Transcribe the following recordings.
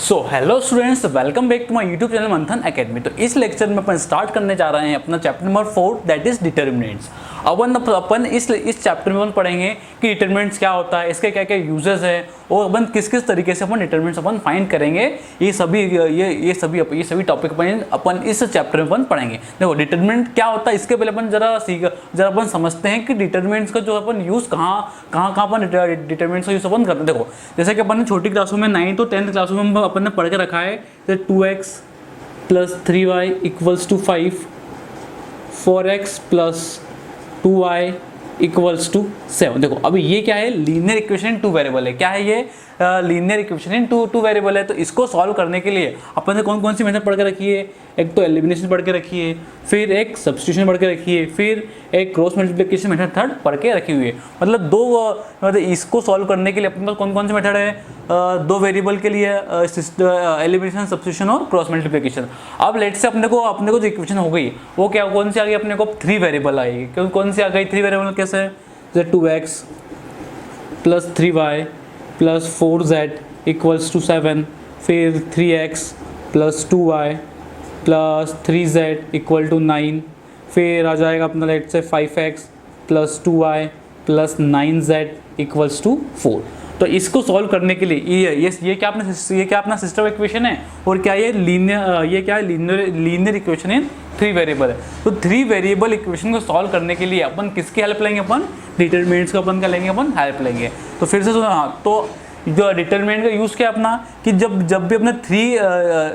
So hello students, welcome back to my YouTube channel Manthan academy. तो इस lecture में अपन start करने जा रहे हैं अपना chapter number 4 that is determinants. अपन इस चैप्टर में अपन पढ़ेंगे कि डिटर्मिनेंट्स क्या होता है, इसके क्या क्या यूजेस है और अपन किस किस तरीके से अपन डिटर्मिनेंट्स अपन फाइंड करेंगे। ये सभी टॉपिक अपन इस चैप्टर में अपन पढ़ेंगे। देखो डिटर्मिनेंट क्या होता है, इसके पहले अपन जरा अपन समझते हैं कि डिटर्मिनेंट्स का जो अपन यूज कहाँ अपन डिटर्मिनेंट्स का यूज अपन करते हैं। देखो जैसे कि अपन ने छोटी क्लासों में 9th और 10th क्लासों में अपन ने पढ़ के रखा है 2x + 3y = 5, 4x + 2y = 7। देखो अभी ये क्या है, linear equation in two variable है। क्या है ये, linear equation in two variable है। तो इसको सॉल्व करने के लिए अपन ने कौन कौन सी मेथड पढ़ के रखी है, एक तो एलिमिनेशन पढ़ के रखी है, फिर एक सब्स्टिट्यूशन पढ़ के रखी है, फिर एक क्रॉस मल्टीप्लिकेशन मेथड थर्ड पढ़ के रखी हुई है। मतलब इसको सॉल्व करने के लिए अपने पास कौन कौन से मेथड है, दो वेरिएबल के लिए एलिमिनेशन, सब्स्टिट्यूशन और क्रॉस मल्टीप्लिकेशन। अब लेट से अपने को जो इक्वेशन हो गई वो क्या, कौन सी आ गई, अपने को 3 वेरिएबल आएगी। क्योंकि कौन सी आ गई 3 वेरिएबल कैसे, जैसे 2x + 3y + 4z = 7, फिर 3x + 2y + 3z = 9, फिर आ जाएगा अपना लेट से 5x + 2y + 9z = 4। तो इसको सॉल्व करने के लिए ये क्या अपना सिस्टम इक्वेशन है और क्या ये लीनियर इक्वेशन इन 3 वेरिएबल है। तो 3 वेरिएबल इक्वेशन को सॉल्व करने के लिए अपन किसकी हेल्प लेंगे, अपन डिटरमिनेंट्स का अपन क्या लेंगे, अपन हेल्प लेंगे। तो फिर से सुनो, हाँ तो जो डिटरमिनेंट का यूज़ क्या अपना कि जब भी अपने 3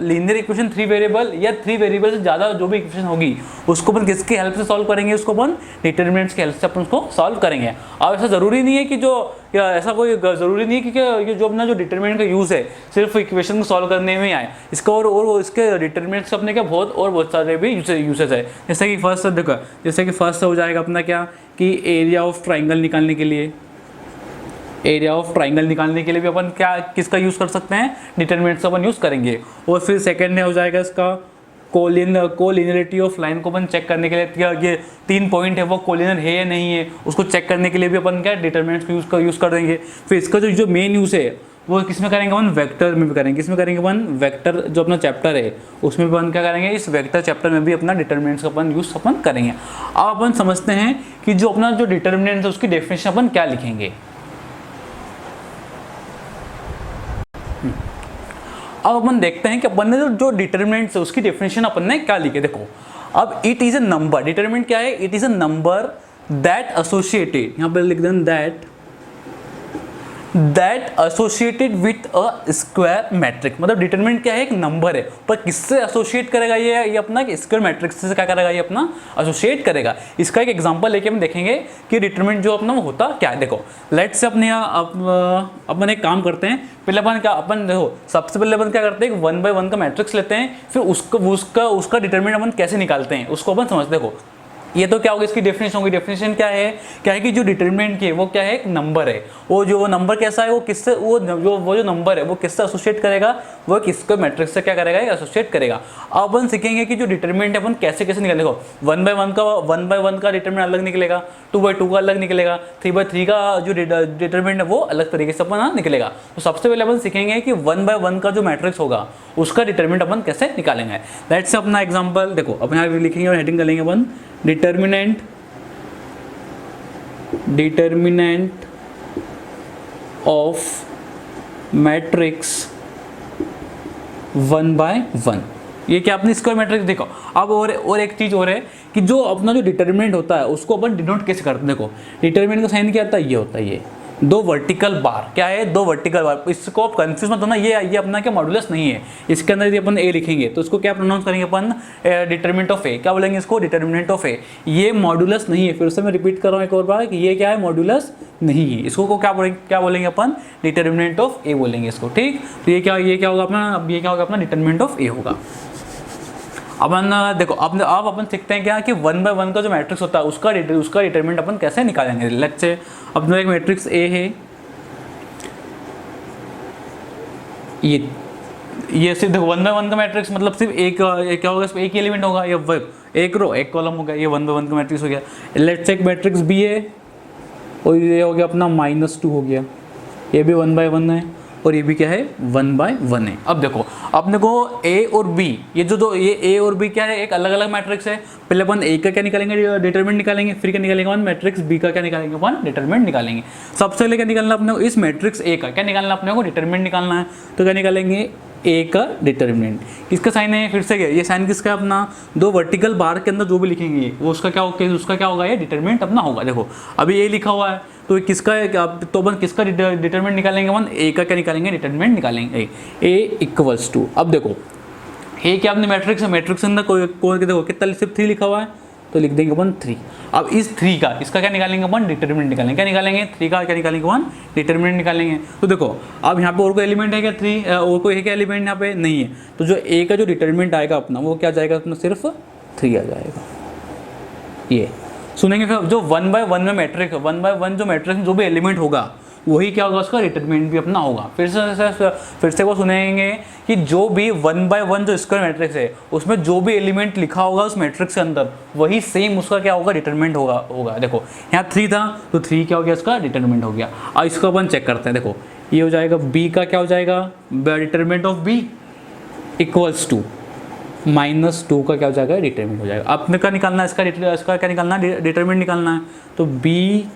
लीनियर इक्वेशन 3 वेरिएबल या 3 वेरिएबल से ज़्यादा जो भी इक्वेशन होगी उसको अपन किसकी हेल्प से सॉल्व करेंगे, उसको अपन डिटरमिनेंट्स की हेल्प से अपन उसको सॉल्व करेंगे। अब ऐसा ज़रूरी नहीं है कि ज़रूरी नहीं है कि ये जो अपना जो डिटरमिनेंट का यूज़ है सिर्फ इक्वेशन को सॉल्व करने में ही आए। इसका और इसके डिटरमिनेंट्स अपने क्या बहुत सारे भी यूसेज है। जैसे कि फर्स्ट हो जाएगा अपना क्या कि एरिया ऑफ ट्राइंगल निकालने के लिए भी अपन किसका यूज़ कर सकते हैं, डिटरमिनेंट्स का अपन यूज़ करेंगे। और फिर सेकंड हो जाएगा इसका कोलिनियरिटी ऑफ लाइन को अपन चेक करने के लिए, क्या ये 3 पॉइंट है वो कोलिनियर है या नहीं है उसको चेक करने के लिए भी अपन क्या डिटरमिनेंट्स का यूज़ कर देंगे। फिर इसका जो मेन यूज़ है वो किसमें करेंगे, अपन वेक्टर में भी करेंगे। किसमें करेंगे अपन, वेक्टर जो अपना चैप्टर है उसमें भी अपन क्या करेंगे, इस वेक्टर चैप्टर में भी अपना डिटरमिनेंट्स का अपन यूज़ अपन करेंगे। अब अपन समझते हैं कि जो अपना जो डिटरमिनेंट है उसकी डेफिनेशन अपन क्या लिखेंगे। अब अपन देखते हैं कि अपन ने जो डिटरमिनेंट्स है उसकी डेफिनेशन अपन ने क्या लिखे। देखो अब it is a number, determinant क्या है, it is a number that associated, यहाँ पे लिख दें that associated with a square matrix. मतलब डिटरमिनेंट क्या है, एक नंबर है पर किससे एसोसिएट करेगा ये अपना स्क्वायर मैट्रिक्स से क्या करेगा, ये अपना एसोसिएट करेगा। इसका एक एग्जांपल लेके हम देखेंगे कि डिटरमिनेंट जो अपना वो होता क्या है। देखो लेट्स से अपन एक काम करते हैं। पहले सबसे पहले अपन क्या करते हैं, 1 by 1 का मैट्रिक्स लेते हैं, फिर उसका डिटरमिनेंट अपन कैसे निकालते हैं उसको अपन समझते। देखो ये तो क्या होगा, इसकी डेफिनेशन होगी। डेफिनेशन क्या है कि जो डिटरमिनेंट की है वो क्या है, एक नंबर है। वो जो नंबर कैसा है, वो किससे वो जो नंबर है वो किससे एसोसिएट करेगा, वो किसको मैट्रिक्स से क्या करेगा, एसोसिएट करेगा। अब अपन सीखेंगे कि जो डिटरमिनेंट है अपन कैसे निकालेंगे। देखो 1 by 1 का डिटरमिनेंट अलग निकलेगा, 2 by 2 का अलग निकलेगा, 3 by 3 का जो डिटरमिनेंट है वो अलग तरीके से अपन निकलेगा। तो सबसे पहले अपन सीखेंगे कि 1 by 1 का जो मैट्रिक्स होगा उसका डिटरमिनेंट अपन कैसे निकालेंगे। लेट्स से अपना एग्जाम्पल देखो, अपन यहाँ लिखेंगे और हेडिंग करेंगे अपन डिटरमिनेंट ऑफ मैट्रिक्स 1 by 1। ये क्या अपनी स्क्वायर मैट्रिक्स। देखो अब और एक चीज़ और है कि जो अपना जो डिटरमिनेंट होता है उसको अपन डिनोट कैसे करते हैं। देखो डिटरमिनेंट का साइन क्या होता है, ये होता है, ये 2 वर्टिकल बार। क्या है, 2 वर्टिकल बार। इसको आप कंफ्यूज मत होना, ये अपना क्या मॉड्यूलस नहीं है। इसके अंदर यदि अपन ए लिखेंगे तो इसको क्या प्रोनाउंस करेंगे अपन, डिटरमिनेंट ऑफ ए। क्या बोलेंगे इसको, डिटरमिनेंट ऑफ ए। ये मॉड्यूलस नहीं है। फिर से मैं रिपीट कर रहा हूँ एक और बार कि ये क्या है, मॉड्यूलस नहीं है। इसको क्या बोलेंगे अपन, डिटरमिनेंट ऑफ ए बोलेंगे इसको। ठीक, तो ये क्या होगा अपना डिटरमिनेंट ऑफ ए होगा। अपन देखो अब अपन सीखते हैं क्या कि 1 by 1 का जो मैट्रिक्स होता है उसका डिटरमिनेंट अपन कैसे निकालेंगे। लेट्स से अपना एक मैट्रिक्स ए है, ये सिर्फ देखो 1 by 1 का मैट्रिक्स मतलब सिर्फ एक क्या होगा, इसमें एक एलिमेंट होगा, या एक रो एक कॉलम होगा। ये 1 by 1 का मैट्रिक्स हो गया। लेट्स से एक मैट्रिक्स बी है और ये हो गया अपना -2 हो गया, ये भी 1 by 1 है। और ये भी क्या है 1/1 है। अब देखो अपने को ए और बी, ये जो ये ए और बी क्या है, एक अलग अलग मैट्रिक्स है। पहले अपन ए का क्या निकालेंगे, डिटरमिनेंट निकालेंगे, फिर क्या निकालेंगे अपन मैट्रिक्स बी का क्या निकालेंगे अपन, डिटरमिनेंट निकालेंगे। सबसे पहले क्या निकालना अपने को, इस मैट्रिक्स ए का क्या निकालना अपने को, डिटरमिनेंट निकालना है। तो क्या निकालेंगे, ए का डिटरमिनेंट, किसका साइन है, फिर से क्या ये साइन किसका है अपना, दो वर्टिकल बार के अंदर जो भी लिखेंगे वो उसका क्या होगा, उसका क्या होगा, ये डिटरमिनेंट अपना होगा। देखो अभी ए लिखा हुआ है तो किसका है, तो अपन किसका डिटरमिनेंट निकालेंगे, अपन ए का क्या निकालेंगे, डिटरमिनेंट निकालेंगे। ए इक्वल्स टू, अब देखो ए क्या अपने मैट्रिक्स है, मैट्रिक्स के अंदर कोई देखो कितना सिर्फ 3 लिखा हुआ है तो लिख देंगे अपन 3। अब इस 3 का इसका क्या निकालेंगे अपन, डिटरमिनेंट निकालेंगे। क्या निकालेंगे, 3 का क्या निकालेंगे अपन, डिटरमिनेंट निकालेंगे। तो देखो अब यहाँ पे और कोई एलिमेंट है क्या, 3 और कोई है क्या एलिमेंट यहाँ पे, नहीं है। तो जो ए का जो डिटरमिनेंट आएगा अपना वो क्या जाएगा अपना, सिर्फ 3 आ जाएगा। ये सुनेंगे फिर जो 1/1 में मैट्रिक्स, 1/1 जो मैट्रिक्स में जो भी एलिमेंट होगा वही क्या होगा, उसका डिटरमिनेंट भी अपना होगा। फिर से वो सुनेंगे कि जो भी 1/1 जो स्क्वायर मैट्रिक्स है उसमें जो भी एलिमेंट लिखा होगा उस मैट्रिक्स के अंदर वही सेम उसका क्या होगा, डिटरमिनेंट होगा। देखो यहाँ 3 था तो 3 क्या हो गया, इसका डिटरमिनेंट हो गया। अब इसको अपन चेक करते हैं। देखो ये हो जाएगा बी का क्या हो जाएगा, determinant of B equals to -2 का क्या हो जाएगा, डिटरमिनेंट हो जाएगा। अपने का निकालना है इसका क्या निकालना है, डिटरमिनेंट निकालना है। तो b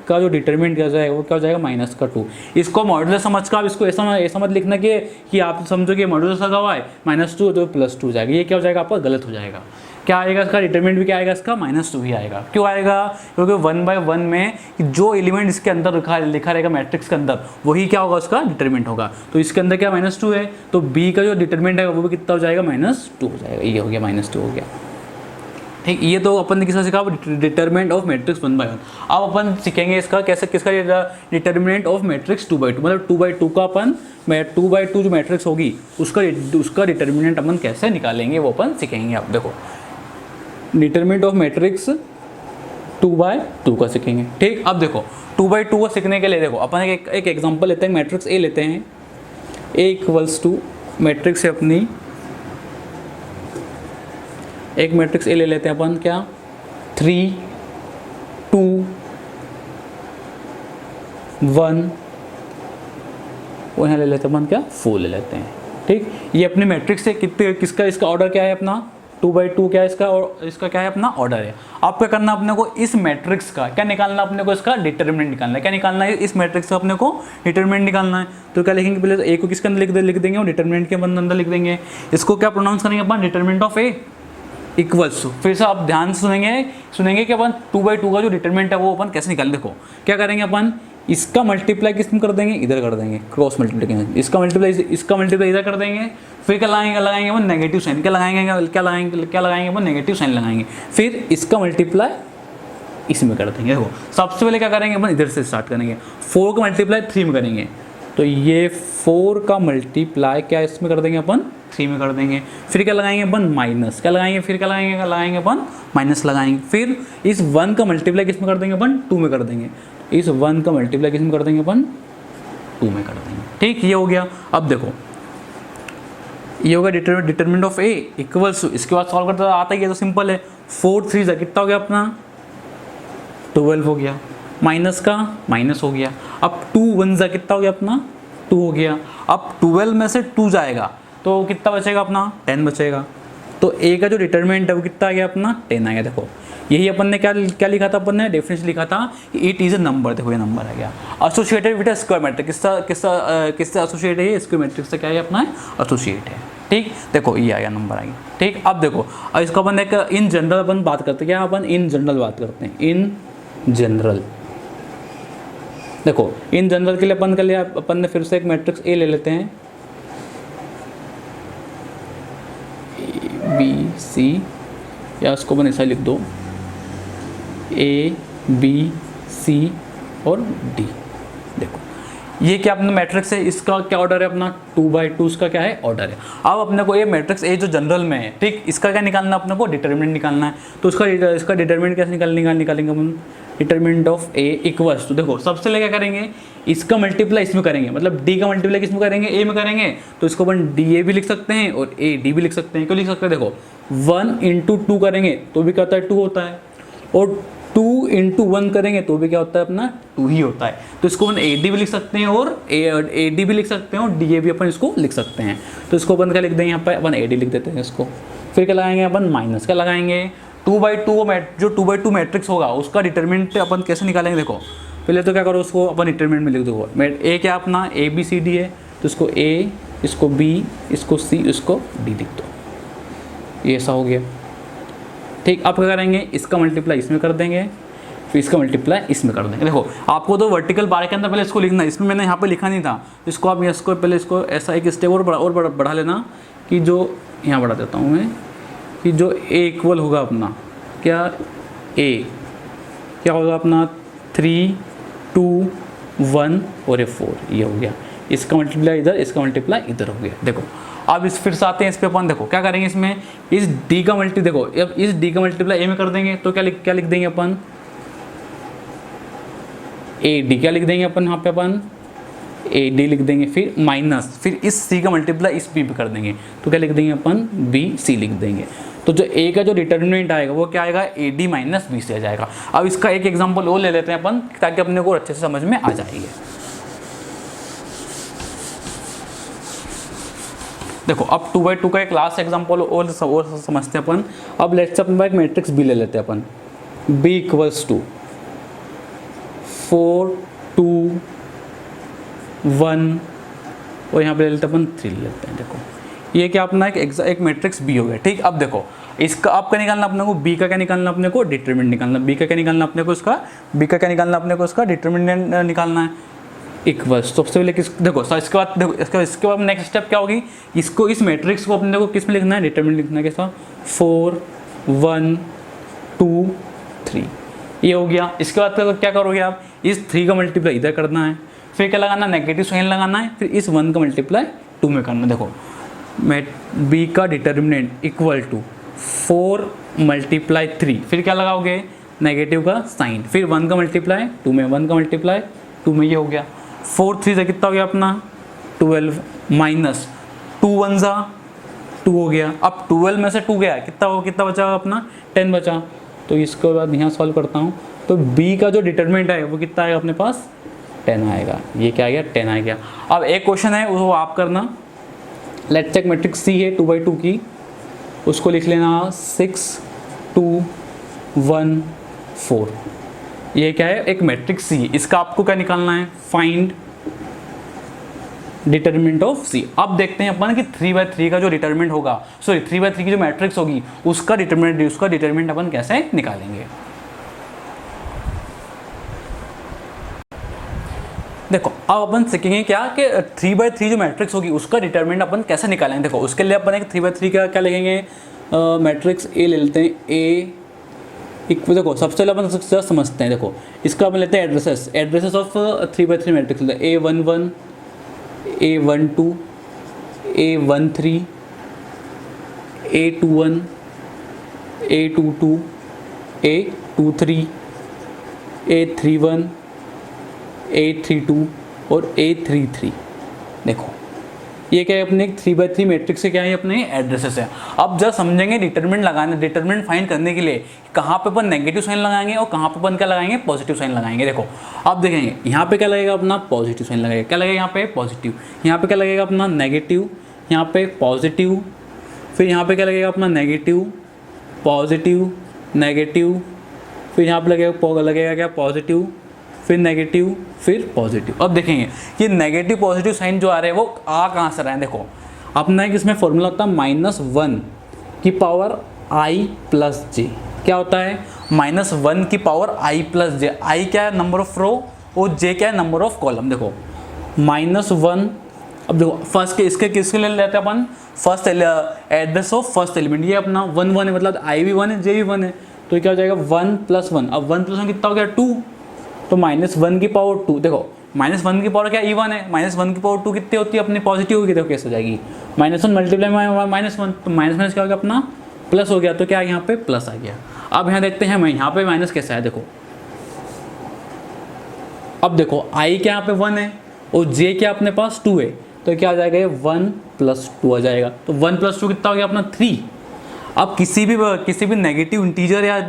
का जो डिटरमिनेंट क्या जाएगा वो क्या हो जाएगा, -2। इसको मॉड्यूलस समझ कर आप इसको ऐसा मत लिखना कि आप समझो कि मॉड्यूलस लगा हुआ है -2 तो +2 जाएगा, ये क्या हो जाएगा आपका, गलत हो जाएगा। क्या आएगा इसका डिटरमिनेंट भी क्या आएगा, इसका -2 ही आएगा। क्यों आएगा, क्योंकि 1/1 में जो एलिमेंट इसके अंदर लिखा रहेगा मैट्रिक्स के अंदर वही क्या होगा, उसका डिटरमिनेंट होगा। तो इसके अंदर क्या -2 है तो b का जो डिटरमिनेंट है वो भी कितना हो जाएगा, -2 हो जाएगा। ये हो गया -2 हो गया। ठीक, ये तो अपन ने किसका सीखा, डिटरमिनेंट ऑफ मैट्रिक्स 1/1। अब अपन सीखेंगे इसका कैसे, किसका डिटरमिनेंट ऑफ मैट्रिक्स 2/2, मतलब 2/2 का अपन 2/2 जो मैट्रिक्स होगी उसका डिटरमिनेंट अपन कैसे निकालेंगे वो अपन सीखेंगे। आप देखो डिटरमिनेंट ऑफ मैट्रिक्स 2/2 का सीखेंगे। ठीक, अब देखो 2/2 को सीखने के लिए देखो अपन एक एग्जांपल लेते हैं, मैट्रिक्स ए लेते हैं। ए इक्वल्स टू मैट्रिक्स है अपनी, एक मैट्रिक्स ए ले लेते हैं अपन, क्या 3 2 1 और यहाँ ले लेते हैं अपन क्या 4 ले लेते हैं। ठीक, ये अपने मैट्रिक्स है, किसका इसका ऑर्डर क्या है अपना 2/2 क्या है इसका, और इसका क्या है अपना ऑर्डर है। आप क्या करना अपने को, इस मैट्रिक्स का क्या निकालना अपने को, इसका डिटरमिनेंट निकालना है। क्या निकालना है, इस मैट्रिक्स का अपने को डिटरमिनेंट निकालना है। तो क्या लिखेंगे, पहले तो ए को किसके अंदर लिख देंगे और डिटरमिनेंट के अंदर लिख देंगे। इसको क्या प्रोनाउंस करेंगे अपन, determinant of A equals to, फिर से आप ध्यान से सुनेंगे कि अपन 2/2 का जो डिटरमिनेंट है वो अपन कैसे निकालें। देखो क्या करेंगे अपन, इसका मल्टीप्लाई किस में कर देंगे, इधर कर देंगे, क्रॉस मल्टीप्लिकेशन। इसका मल्टीप्लाई इधर कर देंगे, फिर क्या लगाएंगे अपन नेगेटिव साइन, क्या लगाएंगे अपन नेगेटिव साइन लगाएंगे, फिर इसका मल्टीप्लाई इसमें कर देंगे। देखो सबसे पहले क्या करेंगे अपन, इधर से स्टार्ट करेंगे, 4 का मल्टीप्लाई 3 में करेंगे तो ये 4 का मल्टीप्लाई क्या इसमें कर देंगे अपन 3 में कर देंगे। फिर क्या लगाएंगे अपन माइनस, क्या लगाएंगे, फिर क्या लगाएंगे अपन माइनस लगाएंगे। फिर इस 1 का मल्टीप्लाई किस में कर देंगे अपन 2 में कर देंगे, इस 1 का मल्टीप्लाई किस में कर देंगे अपन 2 में कर देंगे। ठीक, ये हो गया। अब देखो ये होगा determinant of A equals to, इसके बाद सॉल्व करता आता ही है तो सिंपल है, 4 3 जा कितना हो गया अपना 12 हो गया, माइनस का माइनस हो गया। अब 2 1 जा कितना हो गया अपना 2 हो गया। अब 12 में से 2 जाएगा तो कितना बचेगा अपना 10 बचेगा। तो ए का जो डिटरमिनेंट है वो कितना आ गया अपना 10 आ गया। देखो यही अपन ने क्या लिखा था, अपन ने डेफिनेशन लिखा था कि इट इज़ अ नंबर। देखो ये नंबर आ गया associated with a square matrix. किससे एसोसिएट है, स्क्वायर मैट्रिक्स से क्या है अपना एसोसिएट है। ठीक, देखो ये आ गया नंबर आ गया। ठीक, अब देखो अब इसको अपन एक इन जनरल अपन बात करते हैं, क्या अपन इन जनरल बात करते हैं, इन जनरल। देखो इन जनरल के लिए अपन ने फिर से एक मैट्रिक्स ए ले लेते हैं, बी सी, या उसको अपन ऐसा लिख दो ए बी सी और डी। देखो ये क्या अपना मैट्रिक्स है, इसका क्या ऑर्डर है अपना 2/2, इसका क्या है ऑर्डर है। अब अपने को ये मैट्रिक्स ए जो जनरल में है, ठीक, इसका क्या निकालना अपने को डिटरमिनेंट निकालना है। तो इसका डिटरमिनेंट कैसे निकालेंगे अपन, determinant of A equals to, देखो सबसे पहले क्या करेंगे, इसका मल्टीप्लाई इसमें करेंगे, मतलब डी का मल्टीप्लाई किस में करेंगे ए में करेंगे। तो इसको अपन डी ए भी लिख सकते हैं और ए डी भी लिख सकते हैं। क्यों लिख सकते हैं, देखो 1 × 2 करेंगे तो भी कहता है 2 होता है, और 2 इंटू 1 करेंगे तो भी क्या होता है अपना 2 ही होता है। तो इसको अपन AD भी लिख सकते हैं और AD भी लिख सकते हैं और DA भी अपन इसको लिख सकते हैं। तो इसको अपन क्या लिख देंगे यहाँ पर, अपन AD लिख देते हैं इसको। फिर क्या लगाएंगे अपन, माइनस क्या लगाएंगे, 2/2 जो 2/2 मैट्रिक्स होगा उसका डिटरमिनेंट अपन कैसे निकालेंगे। देखो पहले तो क्या करो, उसको अपन डिटरमिनेंट में लिख दो। A क्या अपना ABCD है, तो इसको A, इसको B, इसको C, इसको D लिख दो। ये ऐसा हो गया, ठीक। अब क्या करेंगे, इसका मल्टीप्लाई इसमें कर देंगे, फिर इसका मल्टीप्लाई इसमें कर देंगे। देखो आपको तो वर्टिकल बार के अंदर पहले इसको लिखना है, इसमें मैंने यहाँ पे लिखा नहीं था, इसको आप इसको पहले इसको ऐसा एक स्टेप और बढ़ा लेना कि जो यहाँ बढ़ा देता हूँ मैं, कि जो A इक्वल होगा अपना क्या, A क्या होगा अपना 3, 2, 1 और 4, ये हो गया। इसका मल्टीप्लाई इधर, इसका मल्टीप्लाई इधर हो गया। देखो अब इस फिर से आते हैं इस पे अपन, देखो क्या करेंगे इसमें, इस D का मल्टी, देखो अब इस D का मल्टीप्लाई A में कर देंगे तो क्या लिख देंगे अपन, AD क्या लिख देंगे अपन यहाँ पे, अपन AD लिख देंगे, फिर माइनस, फिर इस C का मल्टीप्लाई इस B पे कर देंगे तो क्या लिख देंगे अपन, BC लिख देंगे। तो जो A का जो डिटर्मिनेंट आएगा वो क्या आएगा, AD माइनस BC आ जाएगा। अब इसका एक एग्जाम्पल और ले लेते हैं अपन ताकि अपने को अच्छे से समझ में आ जाएगी। देखो अब 2/2 का एक लास्ट एग्जाम्पल और समझते हैं अपन। अब लेट्स से अपन एक मैट्रिक्स B ले लेते हैं अपन, B इक्वल्स टू 4, 2, 1 और यहाँ पे ले लेते हैं अपन 3 ले लेते हैं। देखो ये क्या अपना एक मैट्रिक्स B हो गया, ठीक। अब देखो इसका अब क्या निकालना अपने को, B का क्या निकालना अपने को, डिटरमिनेंट निकालना। B का क्या निकालना अपने को, इसका B का क्या निकालना अपने को, इसका डिटरमिनेंट निकालना है। इक्वल्स तो सबसे पहले किस, देखो इसके बाद देखो इसके बाद नेक्स्ट स्टेप क्या होगी, इसको इस मैट्रिक्स को अपने को किस में लिखना है, डिटरमिनेंट लिखना है कैसा, 4, 1, 2, 3, ये हो गया। इसके बाद क्या करोगे आप, इस 3 का मल्टीप्लाई इधर करना है, फिर क्या लगाना, नेगेटिव साइन लगाना है, फिर इस 1 का मल्टीप्लाई 2 में करना है। देखो B का डिटर्मिनेंट इक्वल टू 4 × 3, फिर क्या लगाओगे, नेगेटिव का साइन, फिर 1 का मल्टीप्लाई 2 में, 1 का मल्टीप्लाई 2 में, ये हो गया। 4 3 से कितना हो गया अपना 12 माइनस 2 1 ज़ा 2 हो गया। अब 12 में से 2 गया, कितना बचा अपना 10 बचा। तो इसके बाद यहाँ सॉल्व करता हूँ तो B का जो डिटरमिनेंट है वो कितना आएगा अपने पास, 10 आएगा। ये क्या आ गया, 10 आ गया। अब एक क्वेश्चन है वो आप करना, लेट्स चेक मैट्रिक्स C है 2/2 की, उसको लिख लेना 6, 2, 1, 4। ये क्या है, एक मैट्रिक्स C। इसका आपको क्या निकालना है, फाइंड डिटरमिनेंट ऑफ C। अब देखते हैं अपन कि 3/3 का जो डिटरमिनेंट होगा, सॉरी 3/3 की जो मैट्रिक्स होगी उसका डिटरमिनेंट अपन कैसे निकालेंगे। देखो अब अपन सीखेंगे क्या कि 3/3 जो मैट्रिक्स होगी उसका डिटरमिनेंट अपन कैसे निकालेंगे। देखो उसके लिए अपन एक 3/3 का क्या लेंगे, मैट्रिक्स A ले लेते हैं। A देखो सबसे पहले अपन समझते हैं, देखो इसका अपन लेते हैं एड्रेसेस ऑफ 3/3 मैट्रिक्स लेते हैं। A11, A12, A13, A21, A22, A23, A31, A32 और A33। देखो ये क्या है, अपने 3/3 मैट्रिक्स से क्या है, अपने एड्रेसेस है। अब जब समझेंगे डिटरमिनेंट फाइंड करने के लिए कहाँ पे अपन नेगेटिव साइन लगाएंगे और कहाँ पे अपन क्या लगाएंगे, पॉजिटिव साइन लगाएंगे। देखो अब देखेंगे यहाँ पे क्या लगेगा अपना, पॉजिटिव साइन लगेगा। क्या लगेगा यहाँ पे, पॉजिटिव। यहाँ पे क्या लगेगा अपना, नेगेटिव। यहाँ पे पॉजिटिव। फिर यहाँ पे क्या लगेगा अपना, नेगेटिव, पॉजिटिव, नेगेटिव। फिर यहाँ पे लगेगा क्या, पॉजिटिव, फिर नेगेटिव, फिर पॉजिटिव। अब देखेंगे कि नेगेटिव पॉजिटिव साइन जो आ रहे हैं वो आ कहाँ से रहे हैं। देखो अपना एक इसमें फॉर्मूला होता है -1 की पावर i प्लस j। क्या होता है, -1 की power i plus j। i क्या है, नंबर ऑफ रो, और j क्या है, नंबर ऑफ कॉलम। देखो -1, अब देखो फर्स्ट के इसके किसके ले लेते हैं अपन, first address of first element. ये अपना 1 1 है, मतलब i भी 1 है, j भी 1 है, तो क्या हो जाएगा 1 + 1। अब 1 + 1 कितना हो गया, 2, तो -1 की पावर 2। देखो -1 की पावर क्या, इवन है, -1 की पावर 2 कितनी होती है अपनी, पॉजिटिव होगी। देखो कैसे हो जाएगी, -1 मल्टीप्लाई -1, तो माइनस क्या हो गया अपना, प्लस हो गया। तो क्या यहाँ पे प्लस आ गया। अब यहाँ देखते हैं यहाँ पे माइनस कैसा है। देखो अब देखो i क्या यहाँ पे 1 है और j क्या अपने पास 2 है, तो क्या आ जाएगा, 1 + 2 आ जाएगा। तो 1 + 2 कितना हो गया अपना 3। अब किसी भी नेगेटिव इंटीजर या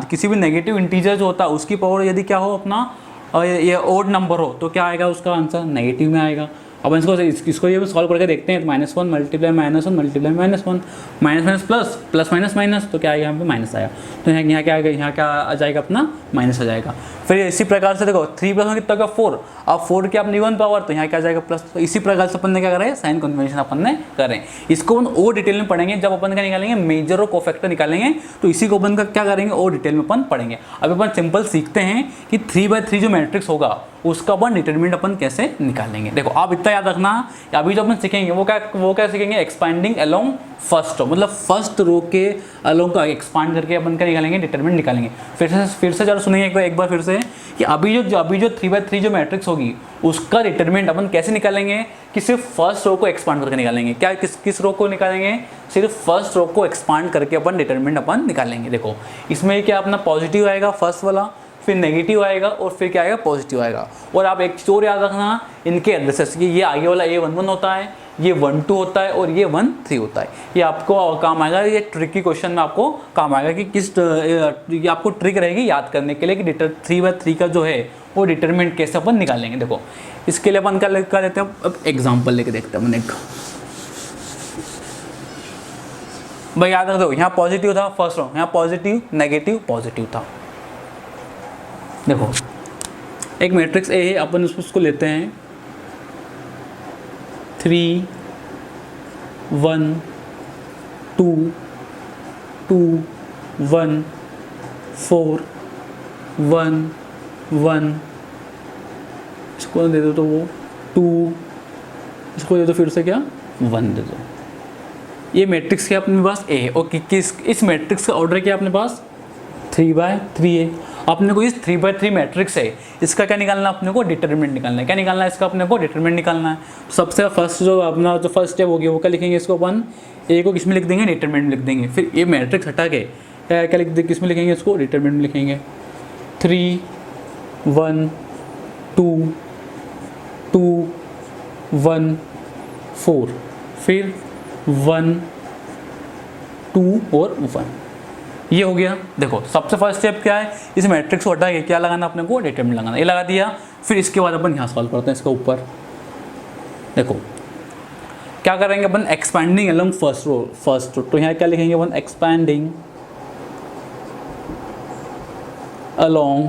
किसी भी नेगेटिव इंटीजर जो होता है उसकी पावर यदि क्या हो अपना ये ओड नंबर हो तो क्या आएगा उसका आंसर नेगेटिव में आएगा। अब इसको ये सॉल्व करके देखते हैं। -1 multiply -1 multiply -1 minus plus plus minus minus तो क्या आएगा यहाँ पे माइनस आया। तो यहाँ क्या आएगा, यहाँ क्या आ जाएगा अपना माइनस आ जाएगा। फिर इसी प्रकार से देखो 3 + 1 कितना का 4, अब 4 की अपनी 1 पावर तो यहाँ क्या आ जाएगा प्लस। तो इसी प्रकार से अपन ने क्या करें साइन कन्वेंशन अपन ने करें। इसको अपन और डिटेल में पढ़ेंगे जब अपन क्या निकालेंगे मेजर और कोफैक्टर निकालेंगे। तो इसी को अपन का क्या करेंगे और डिटेल में अपन पढ़ेंगे। अभी अपन सिंपल सीखते हैं कि 3/3 जो मैट्रिक्स होगा उसका अपन डिटरमिनेंट अपन कैसे निकालेंगे। देखो आप इतना याद रखना, अभी जो अपन सीखेंगे वो क्या सीखेंगे एक्सपांडिंग अलोंग फर्स्ट रो, मतलब फर्स्ट रो के अलोंग का एक्सपांड करके अपन क्या निकालेंगे डिटरमिनेंट निकालेंगे। फिर से जरा सुनेंगे एक बार फिर से कि अभी जो 3/3 जो मैट्रिक्स होगी उसका डिटरमिनेंट अपन कैसे निकालेंगे कि सिर्फ फर्स्ट रो को एक्सपांड करके निकालेंगे। क्या किस रो को निकालेंगे, सिर्फ फर्स्ट रो को एक्सपांड करके अपन डिटरमिनेंट अपन निकालेंगे। देखो इसमें क्या अपना पॉजिटिव आएगा फर्स्ट वाला, फिर नेगेटिव आएगा और फिर क्या आएगा पॉजिटिव आएगा। और आप एक चीज और याद रखना इनके एड्रेसेस की, ये आगे वाला A11 होता है, ये 12 होता है और ये 13 होता है। ये आपको काम आएगा, ये ट्रिकी क्वेश्चन में आपको काम आएगा कि ये आपको ट्रिक रहेगी याद करने के लिए कि 3/3 का जो है वो डिटरमिनेंट कैसे अपन निकालेंगे। देखो इसके लिए अपन क्या लेते हैं, अब एग्जाम्पल लेके देखते हैं अपन एक। भाई याद रख दो यहाँ पॉजिटिव था फर्स्ट रो, यहाँ पॉजिटिव नेगेटिव पॉजिटिव था। देखो एक मैट्रिक्स ए है, अपन उसको लेते हैं 3 1 2 2 1 4 1 1, इसको दे दो तो वो 2, इसको दे दो फिर से क्या 1 दे दो। ये मैट्रिक्स क्या अपने पास ए है और इस मैट्रिक्स का ऑर्डर क्या अपने पास 3/3 है। अपने को इस 3/3 मैट्रिक्स है इसका क्या निकालना है, अपने को डिटरमिनेंट निकालना है। क्या निकालना है इसका, अपने को डिटरमिनेंट निकालना है। सबसे फर्स्ट जो अपना जो फर्स्ट स्टेप होगी वो क्या लिखेंगे, इसको अपन ए को किसमें लिख देंगे डिटरमिनेंट लिख देंगे। फिर ये मैट्रिक्स हटा के क्या लिख देंगे, किसमें लिखेंगे इसको डिटरमिनेंट लिखेंगे। 3 1 2 2 1 4, फिर 1 2 और 1, ये हो गया। देखो सबसे फर्स्ट स्टेप क्या है, इस मैट्रिक्स को हटा के क्या लगाना अपने को डिटरमिनेंट लगाना, ये लगा दिया। फिर इसके बाद अपन यहाँ सॉल्व करते हैं इसके ऊपर। देखो क्या करेंगे अपन एक्सपैंडिंग अलोंग फर्स्ट रो, तो यहाँ क्या लिखेंगे अपन एक्सपैंडिंग अलोंग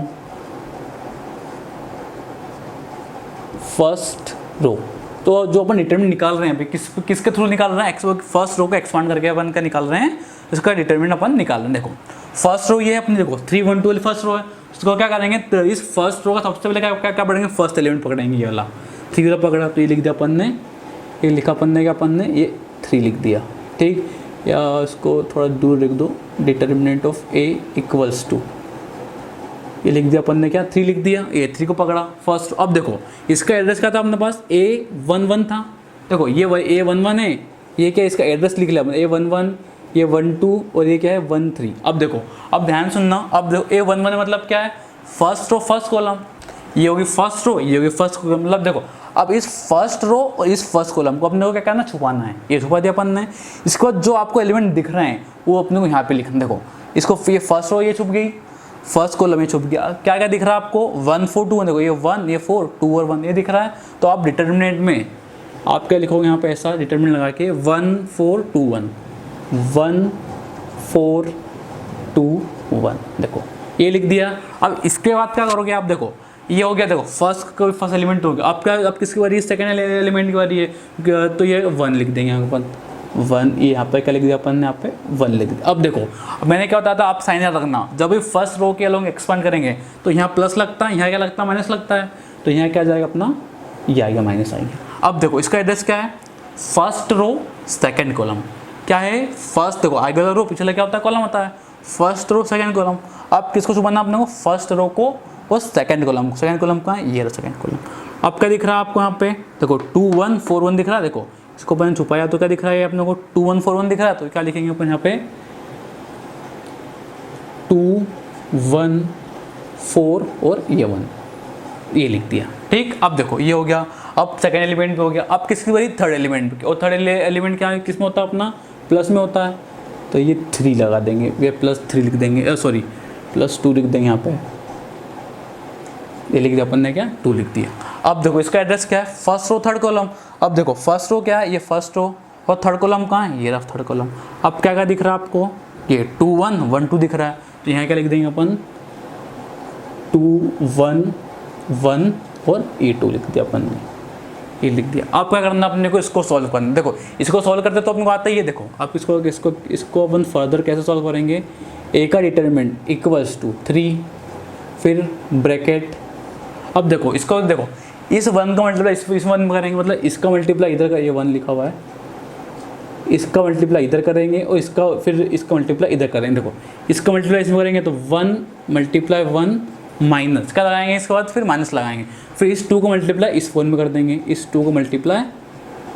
फर्स्ट रो। तो जो अपन डिटरमिनेंट निकाल रहे हैं अभी किसके थ्रू निकाल रहे हैं, फर्स्ट रो को एक्सपांड करके अपन का निकाल रहे हैं, इसका डिटरमिनेंट अपन निकाल रहे हैं। देखो फर्स्ट रो ये है अपनी, देखो 3 1 2 वाली फर्स्ट रो है, उसको क्या करेंगे तो इस फर्स्ट रो का सबसे पहले क्या पढ़ेंगे फर्स्ट एलिमेंट पकड़ेंगे, ये वाला 3 वाला पकड़ा तो ये लिख दिया अपन ने, ये लिखा अपन ने क्या अपन ने ये 3 लिख दिया, ठीक। या इसको थोड़ा दूर लिख दो, determinant of A equals to, ये लिख दिया अपन ने क्या 3 लिख दिया, A3 को पकड़ा फर्स्ट। अब देखो इसका एड्रेस क्या था अपने पास A11 था। देखो ये A11 है, ये क्या इसका एड्रेस लिख लिया A11, ये 12 और ये क्या है 13। अब देखो अब ध्यान सुनना, अब देखो A11 मतलब क्या है फर्स्ट रो फर्स्ट कॉलम, ये होगी फर्स्ट रो, ये होगी फर्स्ट कॉलम। मतलब देखो अब इस फर्स्ट रो और इस फर्स्ट कॉलम को अपने को क्या करना छुपाना है, ये छुपा दिया अपन ने। इसके बाद जो आपको एलिमेंट दिख रहे हैं वो अपने को यहाँ पे लिखना। देखो इसको ये फर्स्ट रो ये छुप गई, फर्स्ट कॉलम में छुप गया, क्या क्या दिख रहा है आपको 1 4 2 1, देखो ये 1 ये 4 2 और 1 ये दिख रहा है। तो आप डिटरमिनेंट में आप क्या लिखोगे यहाँ पे ऐसा डिटरमिनेंट लगा के 1 4 2 1 1 4 2 1, देखो ये लिख दिया। अब इसके बाद क्या करोगे आप, देखो ये हो गया, देखो फर्स्ट एलिमेंट हो गया। अब किसकी बारी है, सेकेंड एलिमेंट की बारी है, तो ये 1 लिख देंगे यहाँ पर 1, ये यहाँ पे क्या लिख दिया अपन ने यहाँ पे 1 लिख दिया। अब देखो अब मैंने क्या बताया था, आप साइन याद रखना, जब भी फर्स्ट रो के अलोंग एक्सपांड करेंगे तो यहाँ प्लस लगता है, यहाँ क्या लगता है माइनस लगता है, तो यहाँ क्या जाएगा अपना ये आएगा माइनस आएगा। अब देखो इसका एड्रेस क्या है फर्स्ट रो सेकेंड कॉलम, क्या है फर्स्ट, देखो आगे वाला रो पिछले क्या होता है कॉलम होता है, फर्स्ट रो सेकेंड कॉलम। अब किसको छुपाना अपने को फर्स्ट रो को और सेकेंड कॉलम को, सेकेंड कॉलम का ये सेकेंड कॉलम। अब क्या दिख रहा है आपको यहाँ पे, देखो 2 1 4 1 दिख रहा है। देखो इसको अपन छुपाया तो क्या दिख रहा है अपने को 2 1 4 1 दिख रहा है, तो क्या लिखेंगे अपन यहाँ पे 2 1 4 और ये 1, ये लिख दिया, ठीक। अब देखो ये हो गया, अब सेकेंड एलिमेंट पे हो गया। अब किसकी बारी थर्ड एलिमेंट की, और थर्ड एलिमेंट क्या है किस में होता है अपना प्लस में होता है, तो ये 3 लगा देंगे, ये +3 लिख देंगे, सॉरी +2 लिख देंगे यहाँ पे, ये लिख दिया अपन ने, क्या 2 लिख दिया। अब देखो इसका एड्रेस क्या है, फर्स्ट रो थर्ड कॉलम। अब देखो फर्स्ट रो क्या है, ये फर्स्ट रो, और थर्ड कॉलम कहाँ है, ये रहा थर्ड कॉलम। अब क्या क्या दिख रहा है आपको, ये 2 1 1 2 दिख रहा है, तो यहाँ क्या लिख देंगे अपन 2 1 1 और ये 2 लिख दिया अपन ने, ये लिख दिया। अब क्या करना अपने को, इसको सॉल्व करना। देखो इसको सॉल्व करते तो अपने को आता ही है। देखो आप इसको अपन फर्दर कैसे सॉल्व करेंगे, ए का डिटरमिनेंट इक्वल्स टू 3, फिर ब्रैकेट। अब देखो इसको देखो, इस 1 का मल्टीप्लाई इस 1 में करेंगे, मतलब इसका मल्टीप्लाई इधर का, ये 1 लिखा हुआ है, इसका मल्टीप्लाई इधर करेंगे और इसका फिर इसका मल्टीप्लाई इधर करेंगे। देखो इसका मल्टीप्लाई इसमें करेंगे तो 1 × 1 माइनस क्या लगाएंगे, इसके बाद फिर माइनस लगाएंगे, फिर इस 2 को मल्टीप्लाई इस 4 में कर देंगे, इस 2 को मल्टीप्लाई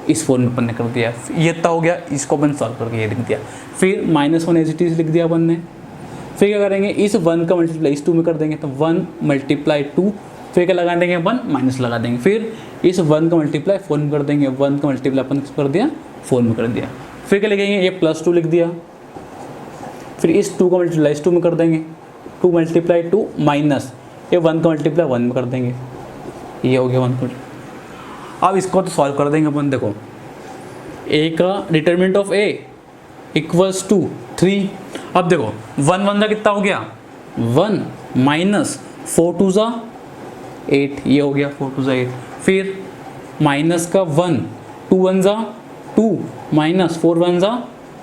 इस 4 में अपन ने कर दिया। ये इतना हो गया, इसको अपन सॉल्व करके ये लिख दिया। फिर -1 एज इट इज लिख दिया अपन ने। फिर क्या करेंगे, इस 1 का मल्टीप्लाई इस 2 में कर देंगे, तो 1 × 2, फिर क्या लगा देंगे अपन, माइनस लगा देंगे। फिर इस 1 का मल्टीप्लाई 4 में कर देंगे, 1 का मल्टीप्लाई अपन कर दिया 4 में कर दिया। फिर क्या लिखेंगे, ये +2 लिख दिया। फिर इस 2 का मल्टीप्लाई इस 2 में कर देंगे, 2 × 2 माइनस ये 1 का मल्टीप्लाई 1 में कर देंगे, ये हो गया 1 का। अब इसको तो सॉल्व कर देंगे अपन। देखो ए का determinant of A equals to 3। अब देखो 1 1 का कितना हो गया, 1 माइनस 4 2 ज़ा 8, ये हो गया 4 2 ज़ा 8। फिर माइनस का 1 2 1 ज़ा 2 माइनस 4 1 ज़ा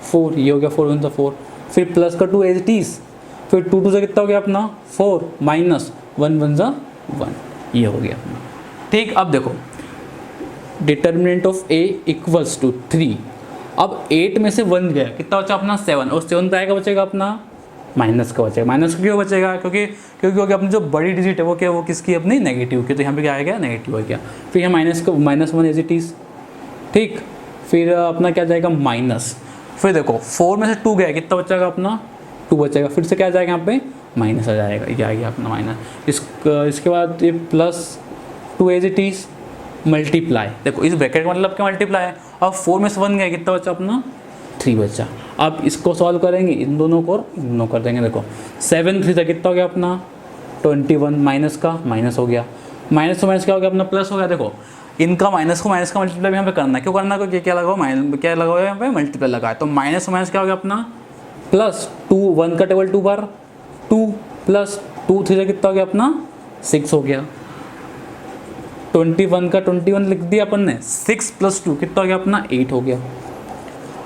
4, ये हो गया 4 1 ज़ा 4। फिर प्लस का 2 एज इट इज, फिर 2 2 ज़ा कितना हो गया अपना 4 माइनस 1 1 ज़ा 1, ये हो गया अपना। ठीक, अब देखो determinant of A equals to 3। अब 8 में से 1 गया, कितना बचा अपना 7, और 7 का आएगा बचेगा अपना माइनस का बचेगा। माइनस क्यों बचेगा, क्योंकि अपनी जो बड़ी डिजिट है वो क्या, वो किसकी, अपनी नेगेटिव की, तो यहाँ पे क्या आएगा, नेगेटिव हो गया। फिर यहाँ -1 एज इट इज। ठीक, फिर अपना क्या जाएगा माइनस, फिर देखो 4 में से 2 गया, कितना बचेगा अपना 2 बचेगा। फिर से क्या जाएगा यहाँ पे माइनस आ जाएगा, ये आ गया अपना माइनस। इसके बाद ये +2 एज इट इज मल्टीप्लाई, देखो इस ब्रैकेट का मतलब क्या मल्टीप्लाई है। अब 4 में से 1 गया, कितना बचा अपना 3 बचा। अब इसको सॉल्व करेंगे, इन दोनों को कर देंगे। देखो 7 3 था, कितना हो गया अपना 21, माइनस का माइनस हो गया, माइनस से माइनस क्या हो गया अपना प्लस हो गया। देखो इनका माइनस को माइनस का मल्टीप्लाई यहाँ पे करना है, क्यों करना, क्योंकि क्या लगा हुआ, क्या लगा हुआ है यहाँ पे मल्टीप्लाई लगा है। तो माइनस से माइनस क्या हो गया अपना +2, 1 का टेबल 2 बार 2 + 2 3 कितना हो गया अपना 6 हो गया। 21 का 21 लिख दिया अपन ने, 6 + 2 कितना हो गया अपना 8 हो गया।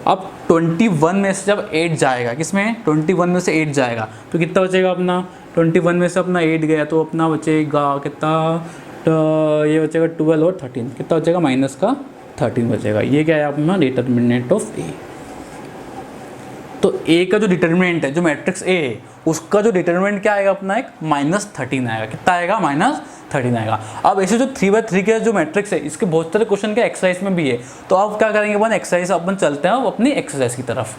अब 21 में से जब 8 जाएगा, किसमें 21 में से 8 जाएगा तो कितना बचेगा अपना 21 में से अपना 8 गया तो अपना बचेगा कितना, तो ये बचेगा 12 और 13, कितना बचेगा -13 बचेगा। ये क्या है अपना डिटरमिनेंट ऑफ ए। तो ए का जो डिटरमिनेंट है, जो मैट्रिक्स ए है, उसका जो डिटरमिनेंट क्या आएगा अपना, एक -13 आएगा। कितना आएगा -13 आएगा। अब ऐसे जो 3/3 के जो मैट्रिक्स है, इसके बहुत सारे क्वेश्चन के एक्सरसाइज में भी है। तो अब क्या करेंगे अपन, एक्सरसाइज अपन चलते हैं अब अपनी एक्सरसाइज की तरफ।